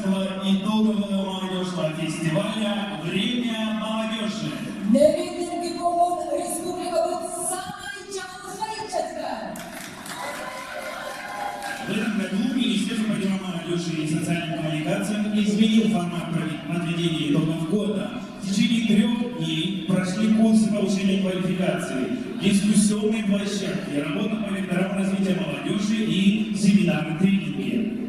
14-го итогового молодежного фестиваля «Время молодежи». В этом году Министерство по делам молодежи и социальным коммуникациям изменил формат подведения итогов года. В течение 3 дней прошли курсы повышения квалификации, дискуссионные площадки, работа по векторам развития молодежи и семинары-тренинги.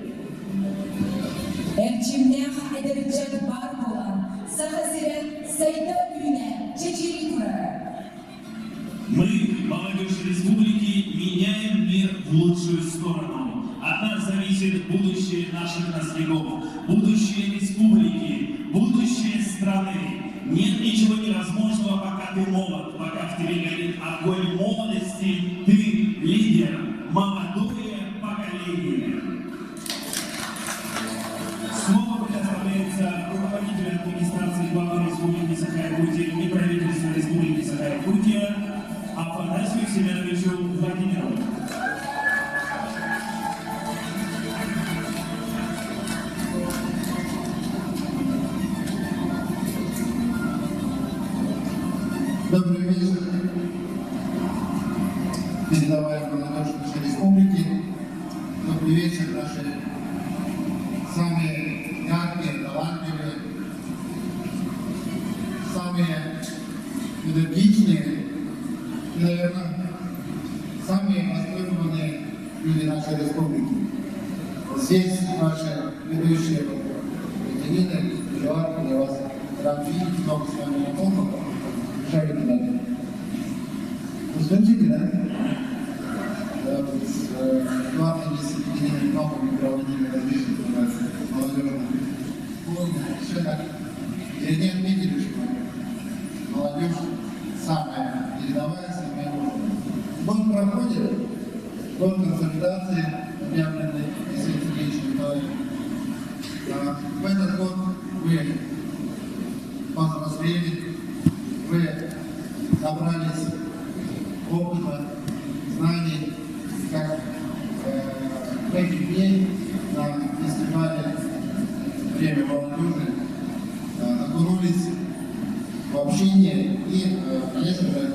Мы, молодежь республики, меняем мир в лучшую сторону. От нас зависит будущее наших наследников, будущее республики, будущее страны. Нет ничего невозможного, пока ты молод, пока в тебе горит огонь молодости, ты лидер, молодое поколение. Слово предоставляется руководителю администрации главы Республики Саха-Якутия и правительства Республики Саха-Якутия Афанасию Семеновичу Владимирову. Добрый вечер, передовая молодежь нашей республики. Добрый вечер, наши самые яркие, талантливые, самые энергичные и, наверное, самые востребованные люди нашей республики. Здесь наши ведущие Екатерина, Эдуард, я вас рад видеть, много с вами знакомых. Шарики надо. Вы слышите, да? Главной дисциплиной много мы проводили различных молодежных форумов. Все так. И они отметили, что молодежь самая передовая, самая важная. Год проходит, год консолидации, объявленный Алексеем Сергеевичем Николаевым. В этот год вы повзрослели, вы набрались опыта, знаний, как в эти дни на фестивале «Время молодежи» окунулись в общение и, конечно же,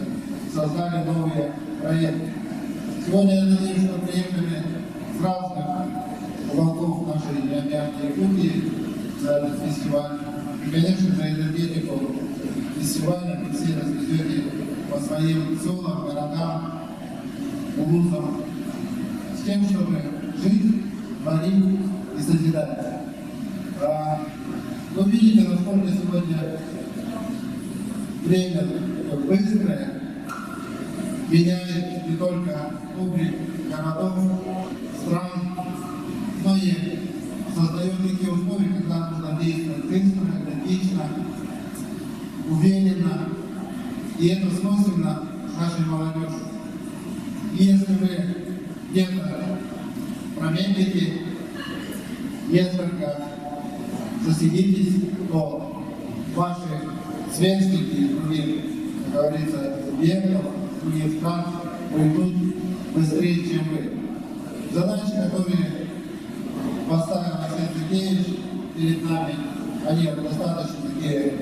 создали новые проекты. Сегодня я надеюсь, что приехали с разных уголков нашей необъятной Якутии на этот фестиваль. И, конечно же, энергетику фестиваля вы все развезете по своим селам, городам, улусам, с тем, чтобы жить, творить и созидать. Вы видите, насколько сегодня время быстрое, меняет не только облик городов, стран, но и создает такие условия, когда нужно действовать быстро, энергично, уверенно, и это свойственно нашей молодежи. И если вы где-то промедлите, несколько засидитесь, то ваши сверстники, других, как говорится, субъектов, других стран уйдут быстрее, чем вы. Задачи, которые поставил Алексей Сергеевич перед нами, они достаточно такие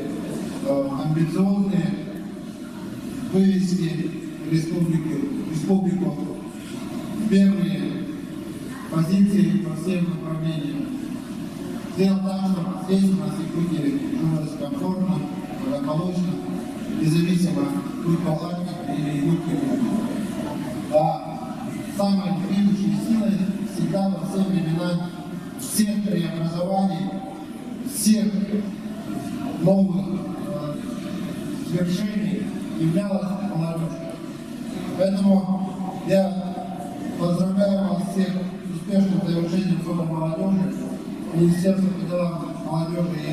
амбициозные, вывести республику в первые позиции по всем направлениям. Сделать так, чтобы здесь у нас в Якутии жилось комфортно, благополучно, независимо, будь палатник или якутки. А самой движущей силой всегда во все времена всех преобразований, всех новых свершений являлась молодежь. Поэтому я поздравляю вас всех с успешным завершением года молодежи. Министерство по делам молодежи и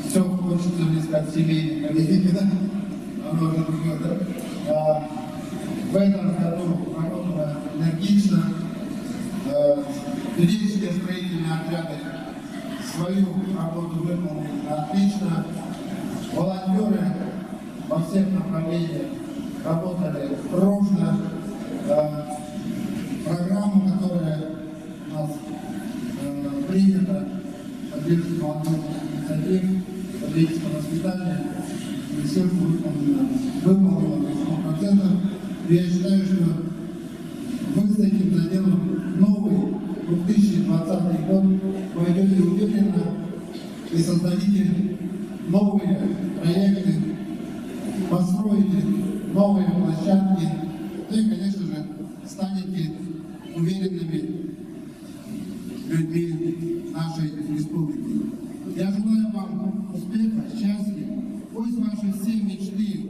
все хочется мне сказать семейной политики, да? Оно уже другое, да? В этом году работала энергично, юридические строительные отряды свою работу выполнили отлично. Волонтеры во всех направлениях работали дружно. Программа, которая у нас принята поддержку молодежных инициатив, патриотического воспитания и всем выполнено на 100%. Я считаю, что вы с этим заделом новый 2020 год пойдете уверенно и создадите новые проекты, построите новые площадки, и, конечно же, станете уверенными людьми нашей республики. Я желаю вам успеха, счастья. Пусть ваши все мечты,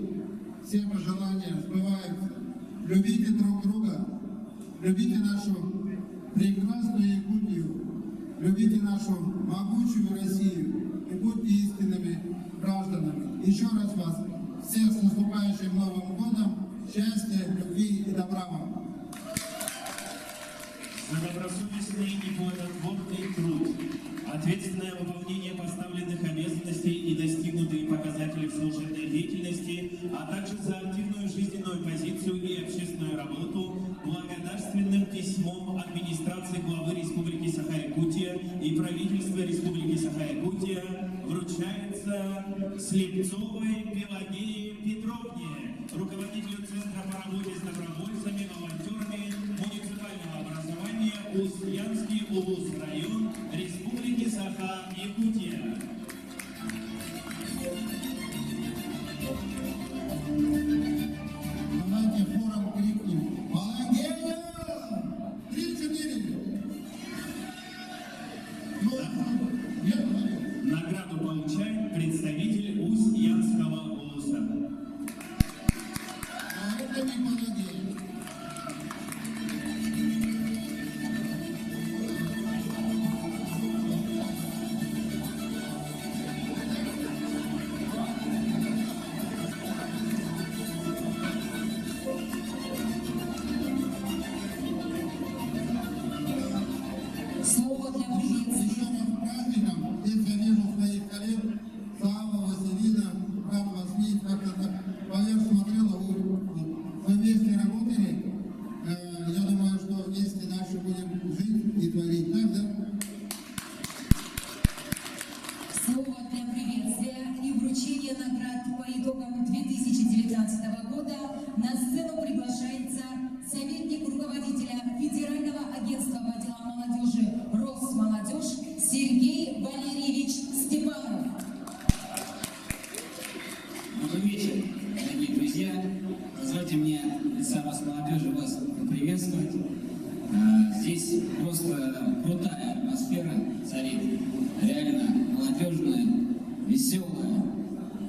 все пожелания сбываются. Любите друг друга, любите нашу прекрасную Якутию, любите нашу могучую Россию и будьте истинными гражданами. Еще раз вас всех с наступающим Новым годом, счастья, любви и добра вам. За добросовестный и плодотворный труд, ответственное выполнение поставленных обязанностей и достигнутые показатели в служебной деятельности, а также за активную жизненную позицию и общественную работу, благодарственным письмом администрации главы Республики Саха-Якутия и правительства Республики Саха-Якутия вручается Слепцовой Пелагее Петровне, руководителю Центра по работе с добровольцами, волонтерами муниципального образования Устьянский облрайон Республики Саха-Якутия. Давайте хором крикнем: «Молодец! 3-4!» Награду получает представитель Устьянского улуса. А это не молодец. Слово для приветствия. Еще раз с праздником. Здесь я вижу своих коллег. Слава, Василина, рад вас видеть. Как-то так поверх смотрела, вы вместе работали. Я думаю, что вместе дальше будем жить и творить. Так, да? Слово для приветствия и вручения наград по итогам 2019 года на сцену приглашается советник руководителя Федерального агентства по делам молодежи «Росмолодежь» Сергей Валерьевич Степанов. Добрый вечер, дорогие друзья. Позвольте мне от лица Росмолодежи вас поприветствовать. Здесь просто крутая атмосфера царит, реально молодежная, веселая,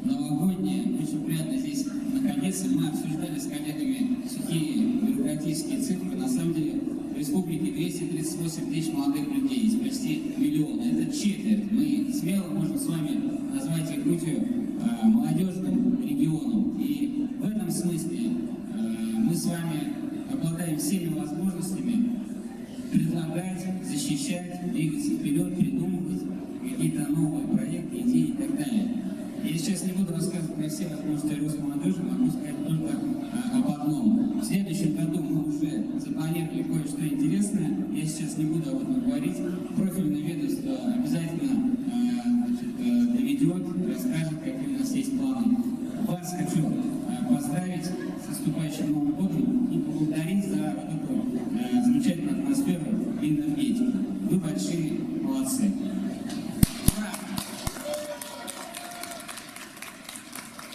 новогодняя. Очень приятно здесь находиться. Мы обсуждали с коллегами сухие бюрократические цифры. На самом деле в республике 238 тысяч молодых людей, есть почти миллион. Это четверть. Мы смело можем с вами назвать Якутию молодежным регионом. И в этом смысле мы с вами обладаем всеми возможностями предлагать, защищать, двигаться вперед, придумывать какие-то новые проекты, идеи и так далее. Я сейчас не буду рассказывать про все возможности Росмолодежи, могу сказать только об одном. В следующем году мы уже запланировали кое-что интересное. Я сейчас не буду об этом говорить. Профильное ведомство обязательно доведет, расскажет, какие у нас есть планы. Вас хочу поздравить с наступающим Новым годом и поблагодарить за вот эту замечательную атмосферу и энергетику. Вы большие молодцы. Ура!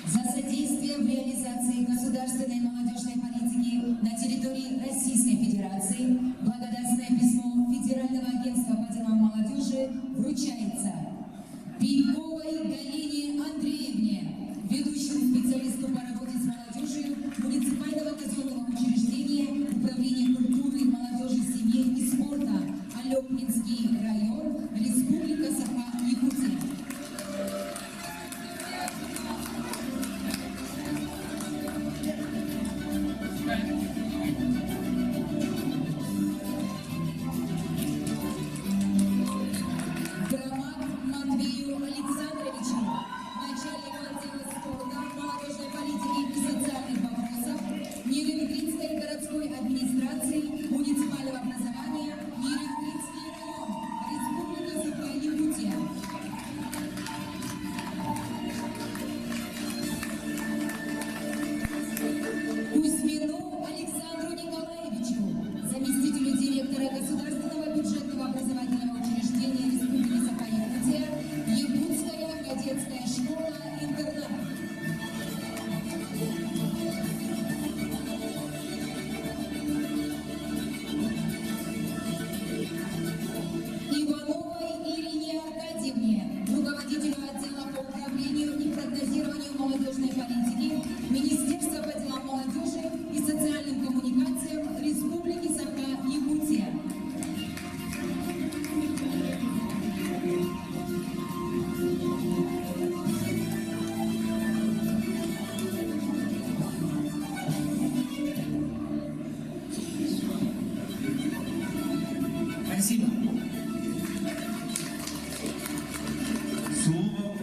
За содействие в реализации государственной молодежной политики на территории Российской Федерации благодарственное письмо Федерального агентства по делам молодежи вручается Пеньковой Галине Андреевне, ведущему специалисту по работе с молодежью муниципального казенного учреждения Управления культуры, молодежи, семьи и спорта Алекминский район, Республика Саха-Якутия. Громак Матвею Александровичу,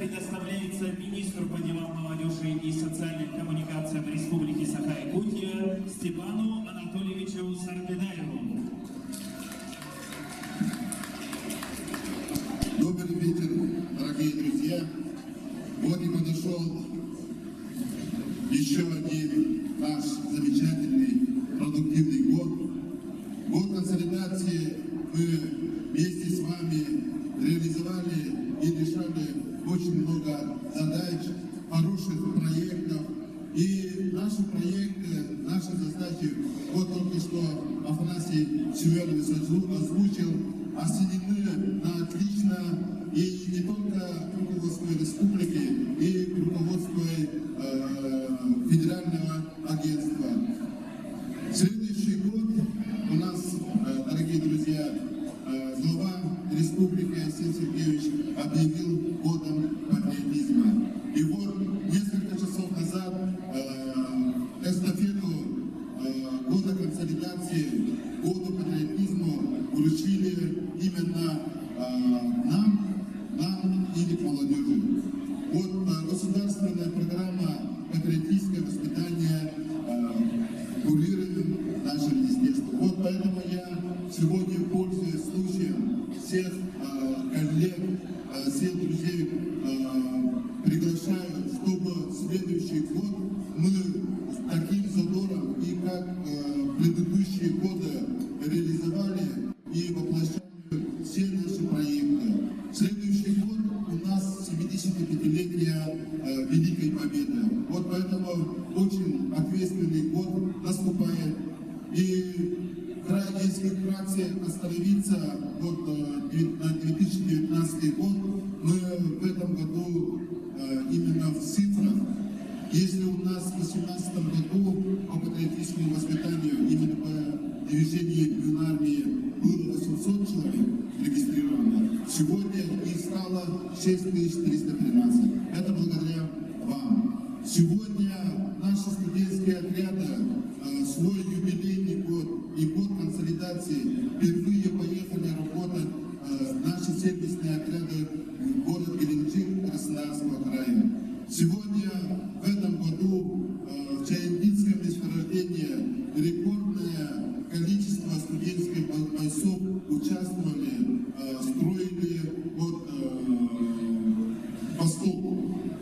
предоставляется министру по делам молодежи и социальным коммуникациям Республики Саха-Якутия Степану Анатольевичу Сарбедаеву. Добрый вечер, дорогие друзья. Вот и подошел еще один наш замечательный, продуктивный год. Год консолидации. Мы вместе с вами реализовали и решали очень много задач, хороших проектов. И наши проекты, наши задачи, вот только что Афанасий Семенович озвучил, оценены на отлично, и не только руководством республики, и руководством федерального агентства. Следующий год у нас, дорогие друзья, глава республики Арсений Сергеевич объявил годом патриотизма. И вот несколько часов назад эстафету года консолидации, года патриотизму вручили именно нам или молодежи. Вот государственная программа «Патриотическое воспитание» курирует наше министерство. Вот поэтому я сегодня, пользуясь случаем, всех коллег, всех друзей приглашаю, чтобы следующий год мы с таким задором и как предыдущие годы реализовали и воплощали все наши проекты. Следующий год у нас 75-летие Великой Победы. Вот поэтому очень ответственный год наступает. И если вкратце остановиться вот, на 2019 год, мы в этом году именно в цифрах. Если у нас в 2018 году по патриотическому воспитанию именно по движению юной армии было 800 человек регистрировано, сегодня их стало 6313. Это благодаря вам. Сегодня наши студенческие отряды свой юбилейный год и год консолидации впервые поехали работать наши сервисные отряды в город Геленджик Краснодарского края. Сегодня в этом году в Чаянбитском месторождении рекордное количество студенческих бойцов участвовали, строили постов.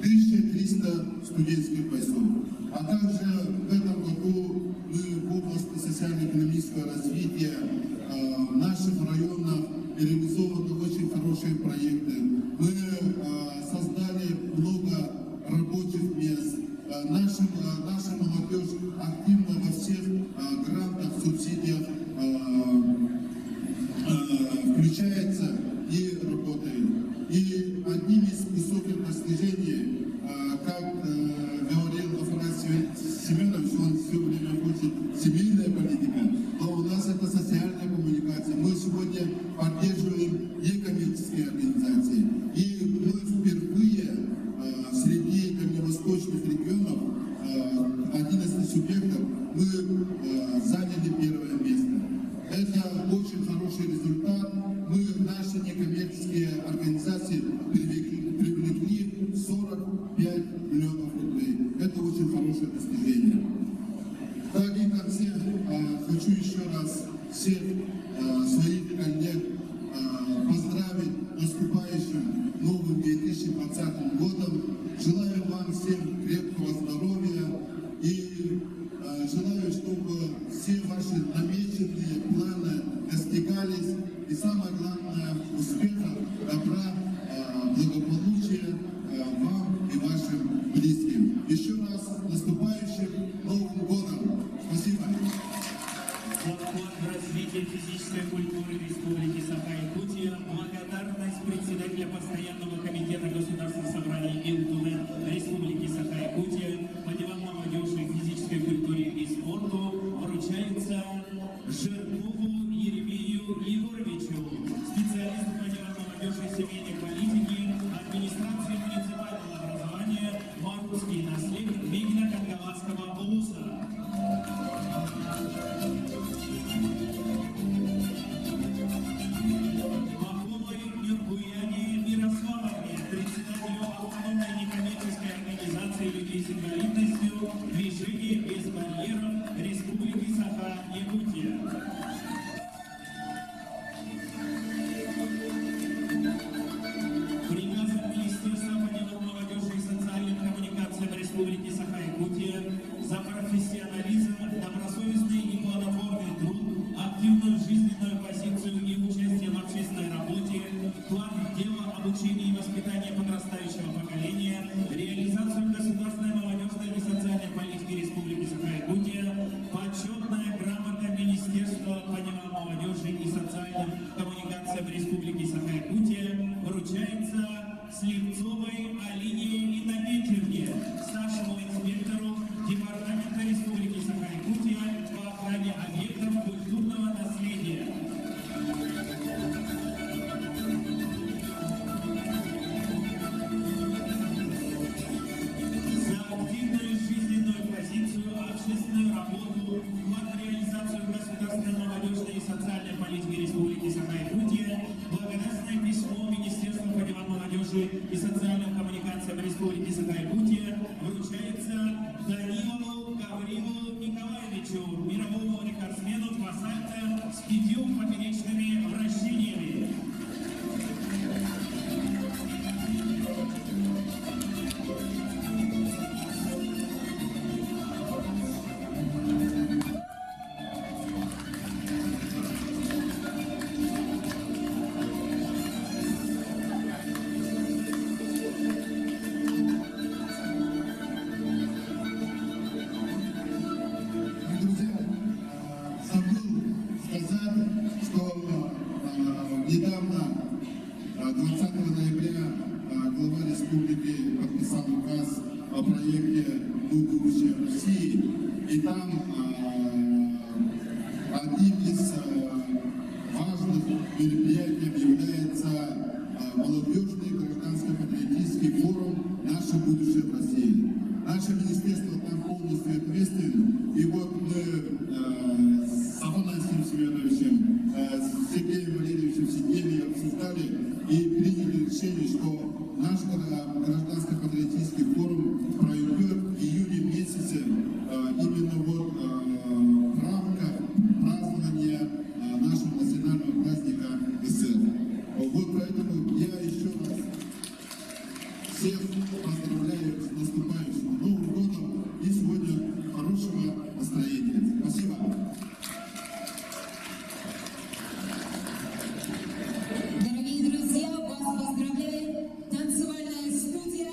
1300 студенческих бойцов. А также в этом году мы в области социально-экономического развития в наших районах реализованы очень хорошие проекты. Мы создали много рабочих мест. Наша молодежь активно во всех грантах, субсидиях включается и работает. И одним из высоких достижений, как говорил Афанасий Семенович, он все время хочет семейная политика, то у нас это социальная коммуникация. Мы сегодня поддерживаем некоммерческие организации. И мы впервые среди дальневосточных регионов, 11 субъектов, мы заняли первое место. Это очень хороший результат. Мы, наши некоммерческие организации, привлекли 45 миллионов рублей. Это очень хорошее достижение. Так и в конце хочу еще раз всех своих коллег поздравить с наступающим новым 2020 годом. Желаю вам всем крепкого здоровья и желаю, чтобы все ваши намеченные планы достигались. И самое главное, успехов, добра, благополучия вам и вашим близким. Еще раз с наступающим Новым годом! Спасибо! Фонд развития физической культуры Республики Саха-Якутия, благодарность председателя Постоянного комитета Государственного собрания ИЛТУН Республики Саха-Якутия по делам молодежи, физической культуре и спорту вручается Жиркову Еремею Егоровичу, специалисту по делам молодежи и семейной политики, администрации муниципального образования Марусский наслед Мигна-Кангаласского улуса. Махомой Нюргуяне Мирославовне, председателю Ивановой Алине Иннокентьевне, старшему инспектору Департамента Республики Саха-Якутия по охране объектов культурного наследия. За активную жизненную позицию, общественную работу, вклад в реализацию государственной молодежной и социальной политики Республики Саха-Якутия, благодарственное письмо Министерства по делам молодежи и социальным коммуникациям Республики Саха-Якутия вручается Данилову Гаврилу Николаевичу, мировому рекордсмену по сальто с 5 поперечными вращениями. Друзья, забыл сказать, что недавно, 20 ноября, глава республики подписал указ о проекте «Будущее России», и там одним из важных мероприятий является молодежный гражданско-патриотический форум «Наше будущее в России». Наше министерство там полностью ответственно, и вот мы с Афанасием Семеновичем, с Сергеем Валерьевичем Сидели обсуждали и приняли решение, что наш гражданско-патриотический форум пройдет в июне месяце именно вот в рамках празднования нашего национального праздника СССР. Вот поэтому я еще раз всех поздравляю с наступающим Новым годом и сегодня хорошего настроения. Спасибо. Дорогие друзья, вас поздравляет танцевальная студия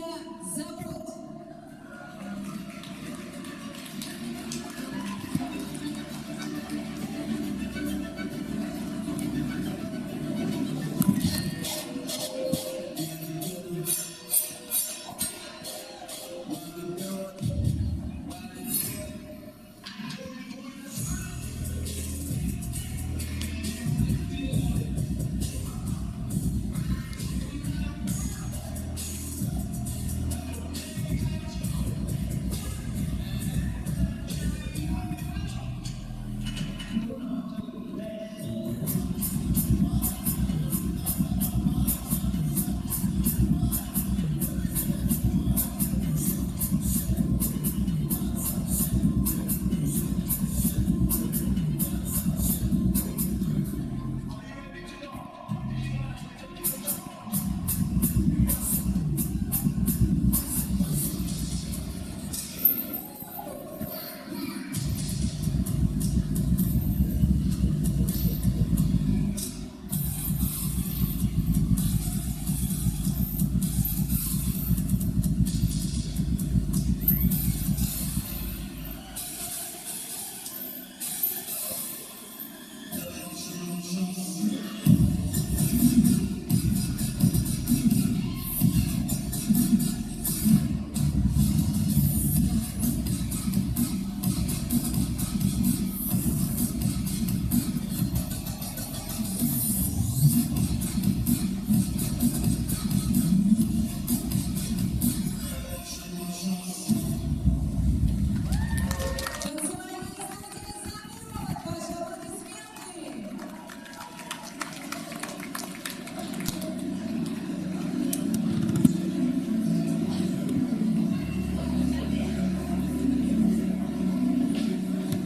«Завод».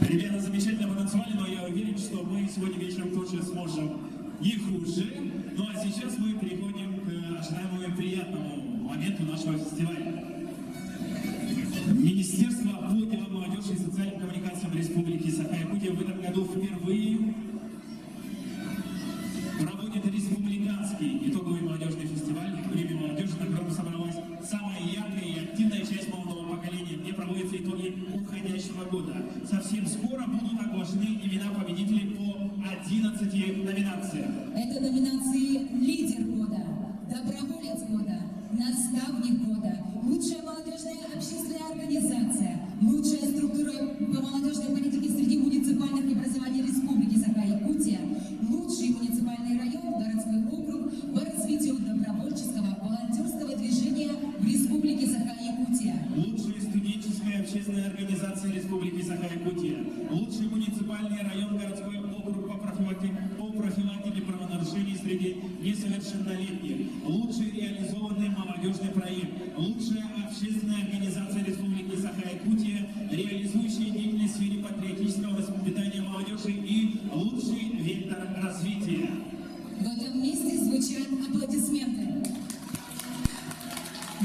Ребята замечательно потанцевали, но я уверен, что мы сегодня вечером тоже сможем и хуже. Ну а сейчас мы переходим к ожидаемому и приятному моменту нашего фестиваля. Министерство по делам молодежи и социальным коммуникациям Республики Саха-Якутия в этом году впервые проводит республиканский итоговый молодежный фестиваль «Премия молодежи», на котором собралась самая яркая и активная часть молодого поколения, где проводятся итоги уходящего года. Совсем скоро будут оглашены имена победителей по 11 номинациям. Это номинации «Лидер года», «Доброволец года», наставник года, лучшая молодежная общественная организация, лучшая структура по молодежной политике среди муниципальных образований Республики Саха-Якутия, лучший муниципальный район, городской округ по развитию добровольческого волонтерского движения в Республике Саха-Якутия. Лучшая студенческая общественная организация Республики Саха-Якутия, лучший муниципальный район, городской округ по профилактике правонарушений среди несовершеннолетних, лучший реализованный молодежный проект, лучшая общественная организация Республики Саха-Якутия, реализующая деятельность в сфере патриотического воспитания молодежи и лучший вектор развития. В этом месте звучат аплодисменты.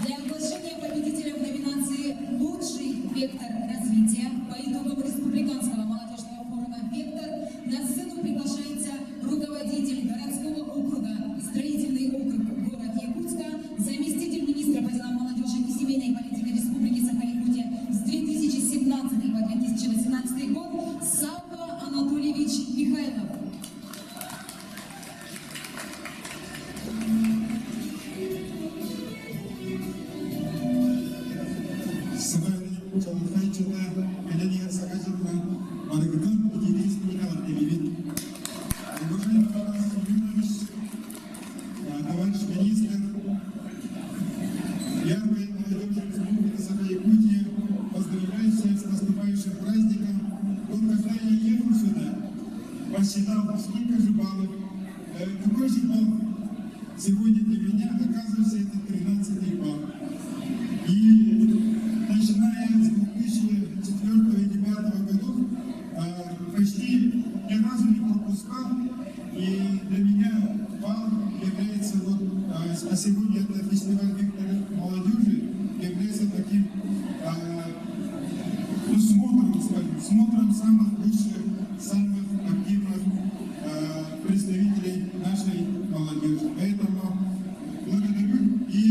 Для оглашения победителя в номинации «Лучший вектор развития» по итогам Республиканского молодежного форума «Вектор» на сцену приглашается руководитель городского округа, строительный округ город Якутска, заместитель министра по делам молодежи и семейной политики Республики Саха-Якутия с 2017 по 2018 год Савва Анатольевич Михайлов. Сценарий Чалхайчина, Эления Сагачевна, Маргатан, Идирис, Николай Телевид. Уважаемый Тарас Юрьевич, товарищ министр, яркая молодежь Республики Саха-Якутия, поздравляю всех с наступающим праздником. Вот когда я ехал сюда, посчитал, сколько же баллов, какой же балл сегодня для меня, оказывается, это 13-й балл. И начиная с 2004 и 2009 годов почти ни разу не пропускал. И для меня балл является, а сегодня это фестиваль «Вектор молодежи», является таким смотром, скажем, смотром самых лучших, самых активных представителей нашей молодежи. Поэтому благодарю и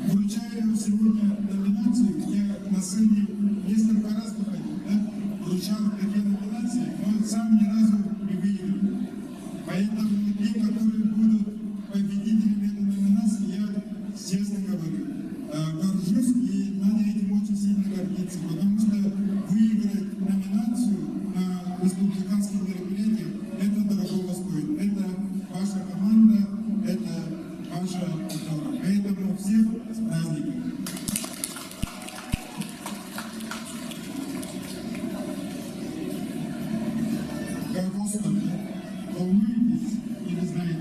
вручаю сегодня номинацию. Я на сцене несколько раз выходил, вручал такие номинации, но сам ни разу не выиграл. Поэтому те, которые будут победителями этой номинации, я честно говорю, горжусь, и надо этим очень сильно гордиться, потому что выиграть номинацию на республиканских мероприятиях, это дорогого стоит. Это ваша команда, это ваша контора. Поэтому всех с праздником. Как Господи, волнуетесь или знаете?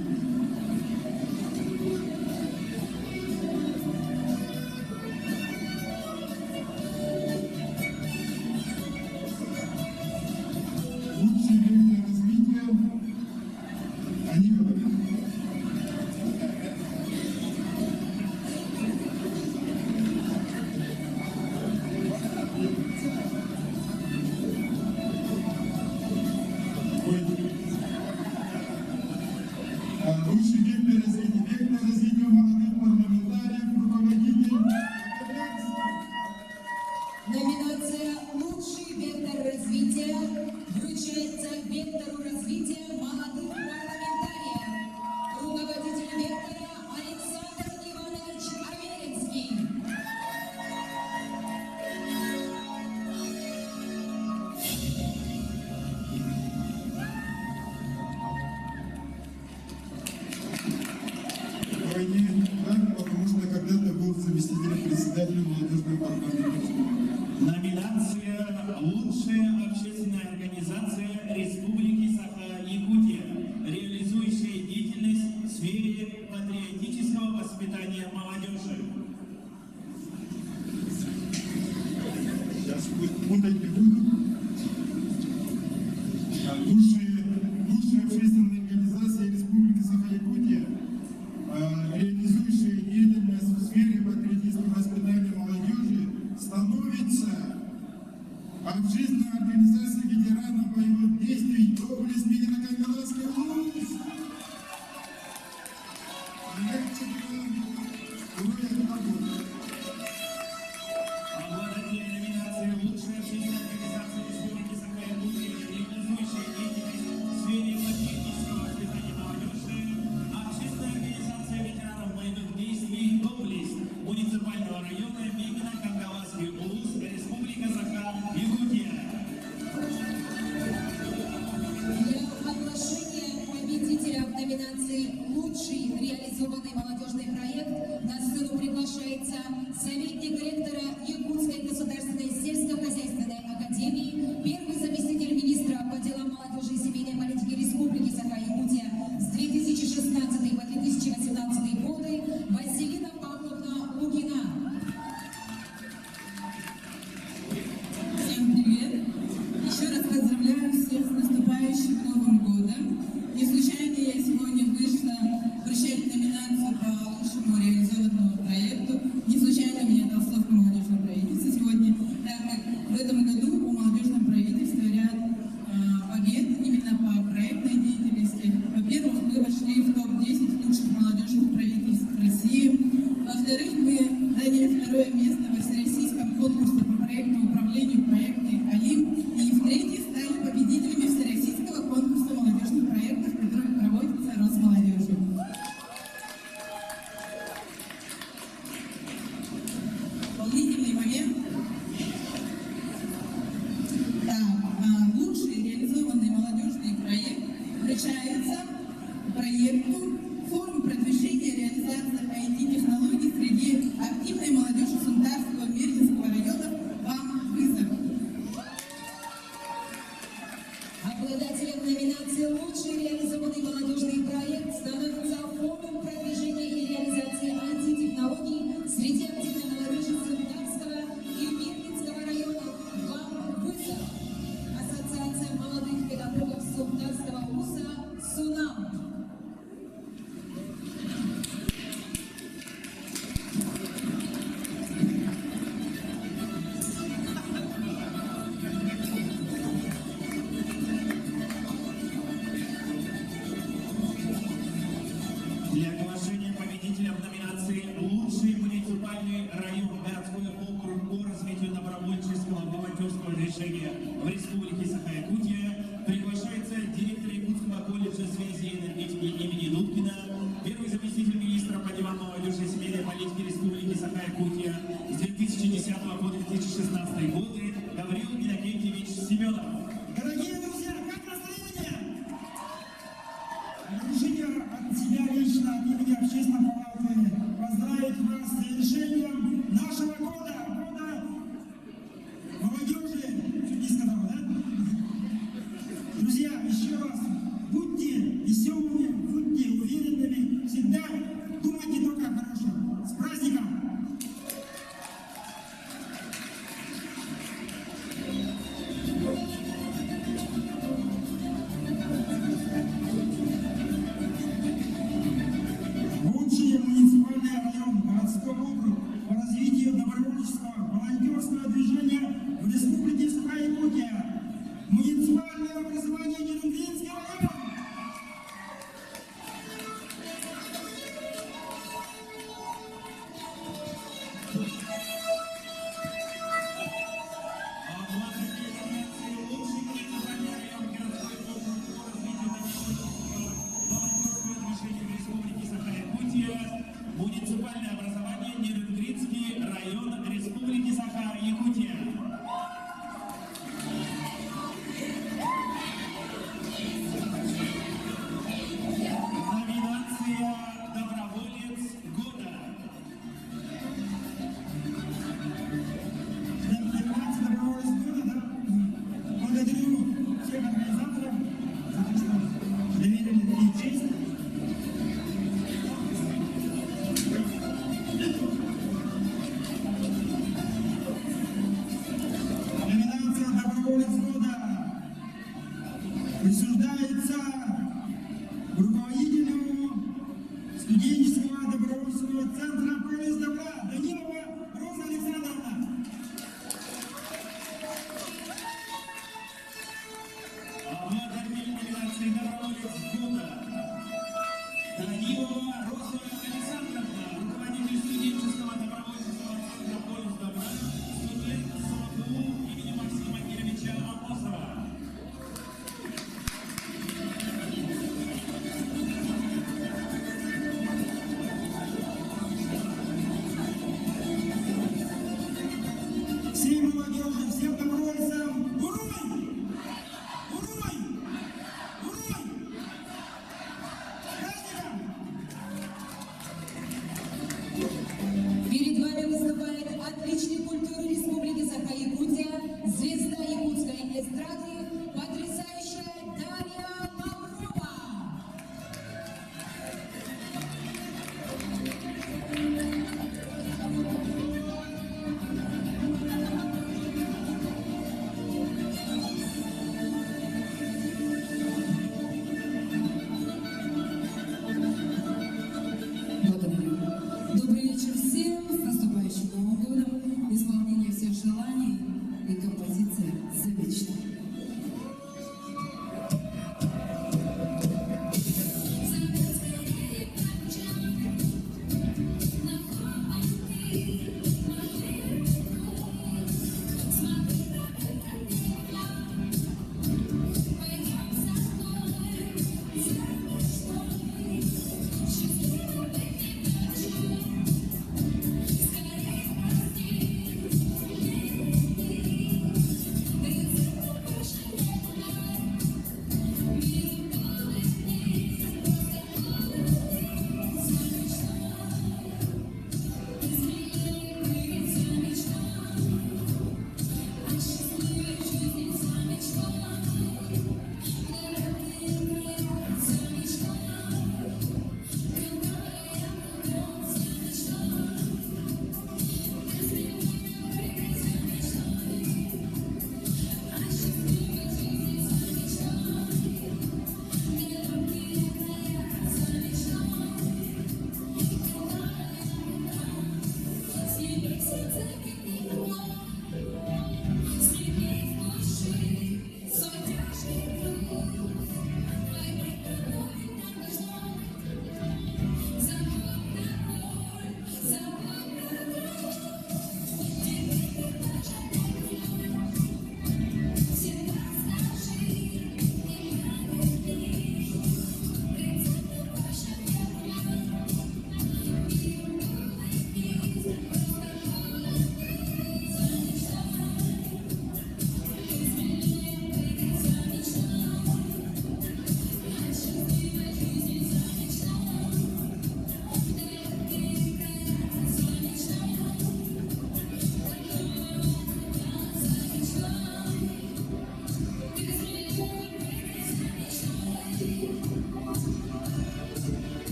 Лучший вектор развития, они говорят. Лучший вектор развития молодых парламентариев, руководитель. Номинация «Лучший вектор развития» вручается вектору развития молодых парламентариев. Руководитель вектора Александр Иванович Аверинский. Войне так, потому что когда-то был заместителем председателя молодежного парламента. Номинация «Лучшая общественная организация Республики Саха-Якутия», реализующая деятельность в сфере патриотического воспитания молодежи. Сейчас путать не буду. Лучшая общественная организация Республики Саха-Якутия, реализующая деятельность в сфере патриотического воспитания молодежи, становится общественная организация ветеранов боевых действий «Доблесть Медино-Камеловской области». Обладатель номинации «Лучшая общественная организация Республики Саха-Якутия», реализующая деятельность второе место во всероссийском конкурсе по проектному управлению в проекте «Алим». И в-третьих, стали победителями всероссийского конкурса молодежных проектов, который проводится Росмолодежью. Волнительный момент. Так, лучший реализованный молодежный проект вручается проекту «Форум продвижения и реализации IT-технологий среди активной молодежи Сундарского Мирнинского района «Вам вызов». Обладателем номинации «Лучший реализованный молодежный проект» становится форум продвижения и реализации IT-технологий среди активной молодежи Сундарского и Мирнинского районов «Вам вызов». Ассоциация молодых педагогов Сундарского УСА «СУНАМ». Для оглашения победителя в номинации «Лучший муниципальный район, городской округ по развитию добровольческого волонтерского движения в Республике Саха-Якутия» приглашается директор Якутского колледжа связи и энергетики имени Дудкина, первый заместитель министра по делам молодежи и семейной политики Республики Саха-Якутия с 2010 по 2016 годы Гаврил Иннокентьевич Семенов. Дорогие друзья, как настроение? Разрешите от себя лично, от имени общественной палаты, поздравить вас с завершением нашего года, года молодежи. Чуть не сказал, да? Друзья, еще раз, будьте веселыми, будьте уверенными, всегда думайте только о хорошем. С праздником! Лучший муниципальный район, городской округ по развитию добровольческого волонтерского движения в Республике Саха-Якутия. Муниципальное образование Нерюнгринский район. Муниципальное образование Нерюнгринский район Республики Саха-Якутия. Номинация «Доброволец года». Номинация «Доброволец года», да? Благодарю всех организаторов за то, что доверили такие честь. Номинация «Доброволец года» присуждается руководителю студенческого добровольческого центра «Полис добра» Данилова Роза Александровна. Обладатель номинации «Доброволец года» Данилова Роза Александровна, руководитель студенческого добровольческого центра «Полис добра», студент СОТУ имени Максима Кировича Амосова. Всей молодежи, всем добровольцам, уруй! Уруй! Уруй! С праздником! Перед вами выступает отличный культуры Республики Саха-Якутия, звезда якутской эстрады, потрясающая Дарья Лаврова. Благодарю. Добрый вечер всем, с наступающим Новым годом, исполнение всех желаний и композиция «Завечно». Thank you.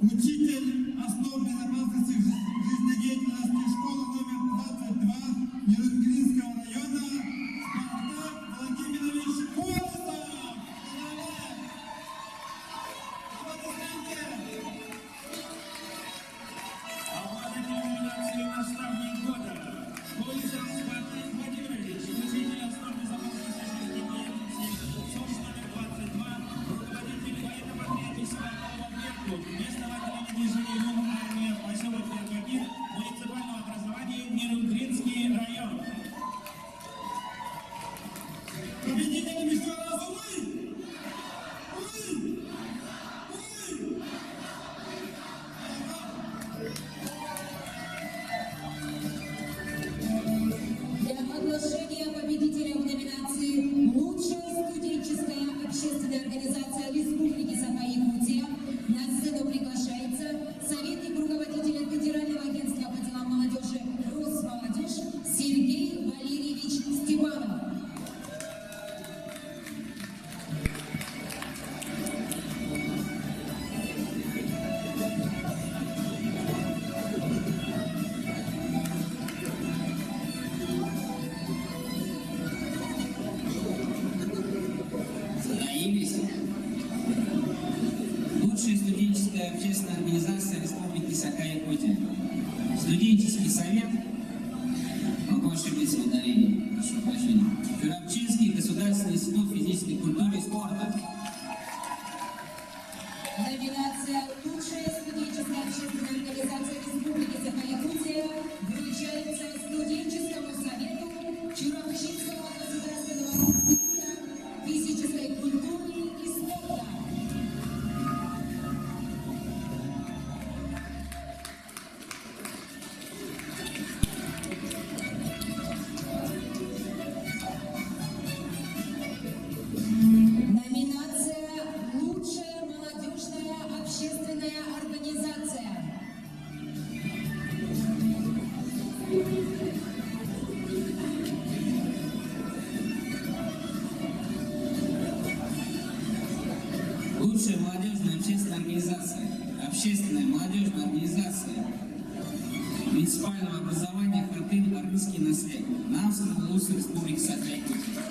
учитель основ безопасности жизнедеятельности школы номер 22 Нерюнгринского района Спартак Владимирович Колосов. Обладатель номинации «Наставник года» Колесов Спартак Владимирович, учитель основ безопасности жизнедеятельности СОС номер 22, руководитель военно-патриотического объекта, местного отделения движения «Юг армия», поселок Вербагир, муниципального образования Нерюнгринский район. Победителями что раз вы! Для оглашения победителя в номинации «Лучшая студенческая общественная организация Республики Саха-Якутия» на сцену приглашается советник руководителя Федерального агентства по делам молодежи «Росмолодежь» Сергей Валерьевич Степанов. Затаились. Лучшая студенческая общественная организация Республики Саха-Якутия. Студенческий совет, могу ошибиться в ударении, прошу прощения. Кюрапчинский государственный институт физической культуры и спорта. Номинация «Лучшая студенческая общественная организация Республики Саха-Якутия» вручается студенческому совету Чурапчинского государственного института физической культуры и спорта. Номинация «Лучшая молодежная общественная организация». Лучшая молодежная общественная организация. Общественная молодежная организация муниципального образования Хатын Армянский наследие. Намского Улуса Республики Саха-Якутия.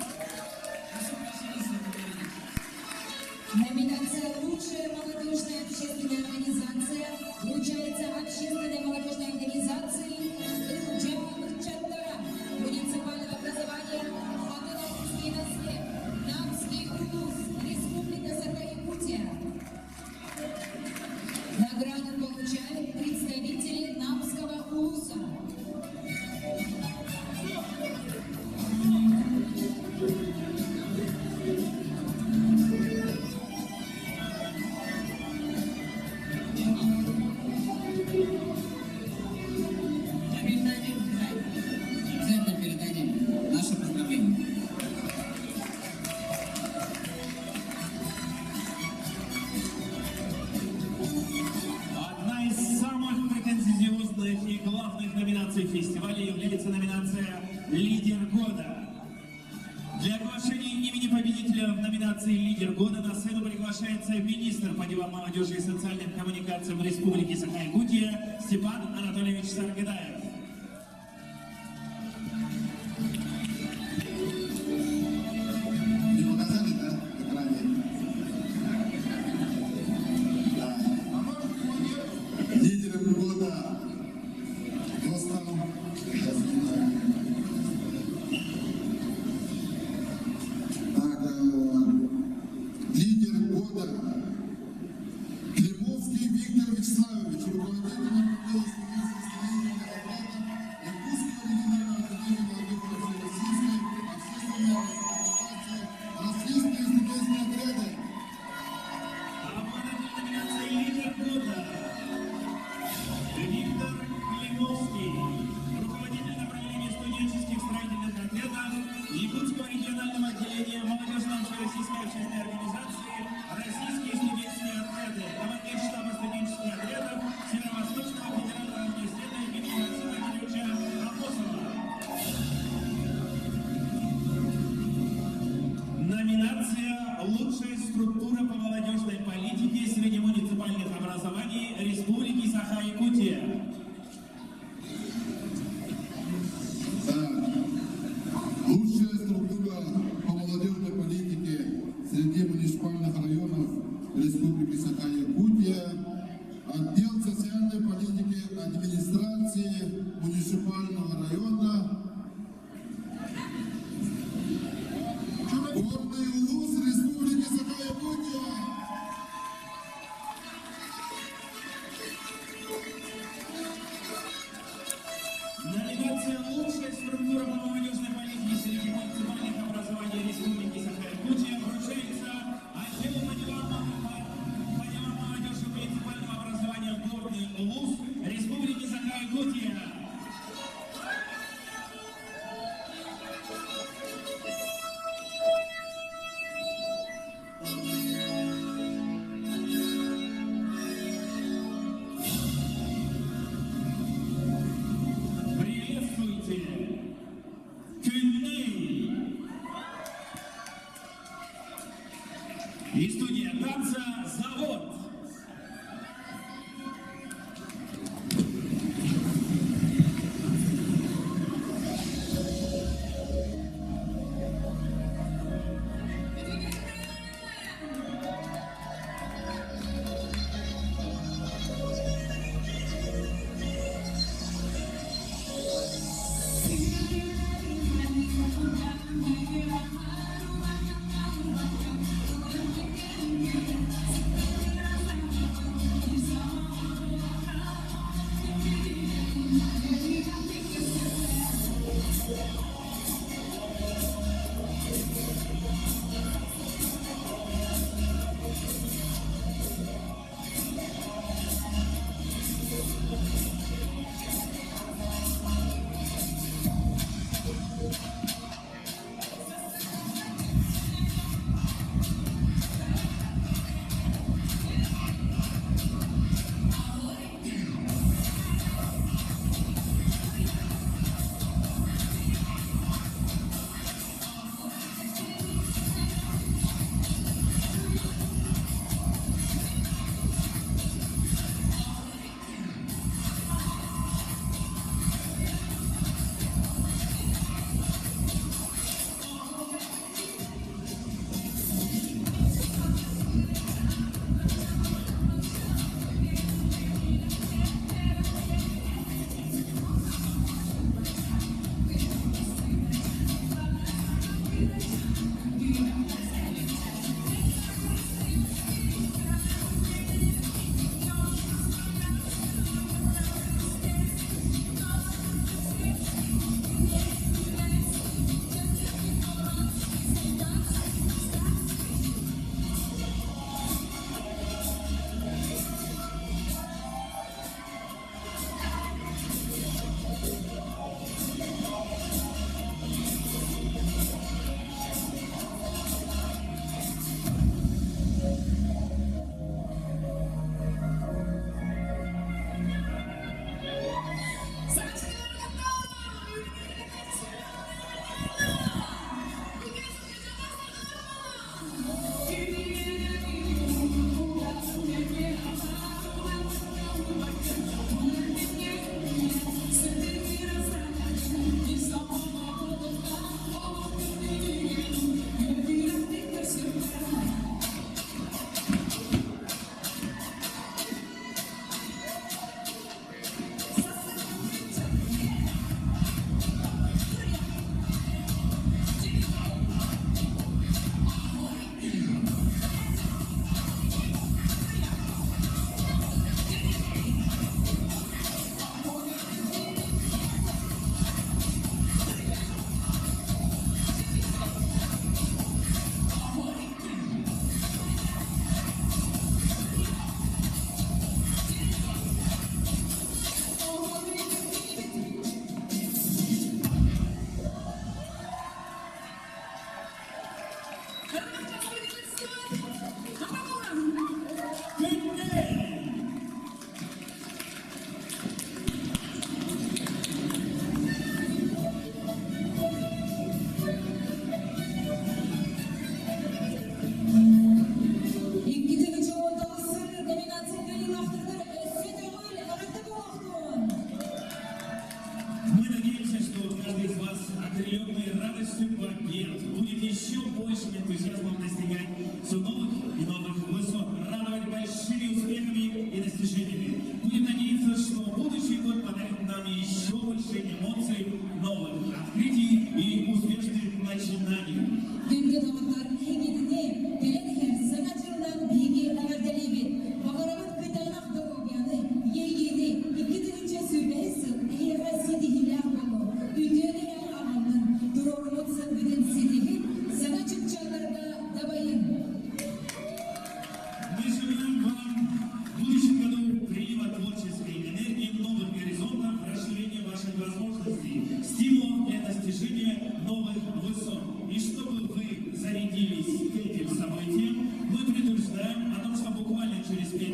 Номинация «Лучшая молодежная общественная организация» вручается общественной молодежной организации «Ирджа-Чаттара» муниципального образования Хатын-Армянский наследие. Намский Улус Республика Саха-Якутия. Награду получают представители Намского Улуса. Обязательно передадим наше поздравление. Одна из самых претенциозных и главных номинаций фестиваля является номинация «Лидер года». Для оглашения имени победителя в номинации «Лидер года» на сцену приглашается министр по делам молодежи и социальным коммуникациям Республики Саха-Якутия Степан Анатольевич Саргадаев. Не показали, да, на экране? Да. Лидером года Ростом. Сейчас не знаю. Так, лидер года Климовский Виктор Вячеславович, руководитель отдела строительства Республики Саха-Якутия. Лучшая структура по молодежной политике среди муниципальных районов Республики Саха-Якутия, отдел социальной политики администрации муниципального района, горный улус Республики Саха-Якутия. Номинация «Лучшая структура по молодежной политике среди муниципальных образований Республики Саха-Якутия» вручается отделу по делам молодежи муниципального образования «Горный улус» Республики Саха-Якутия.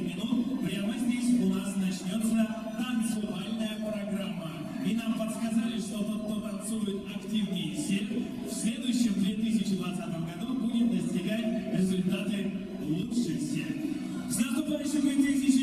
минут прямо здесь у нас начнется танцевальная программа. И нам подсказали, что тот, кто танцует активнее всех, в следующем 2020 году будет достигать результаты лучше всех. С наступающим 2020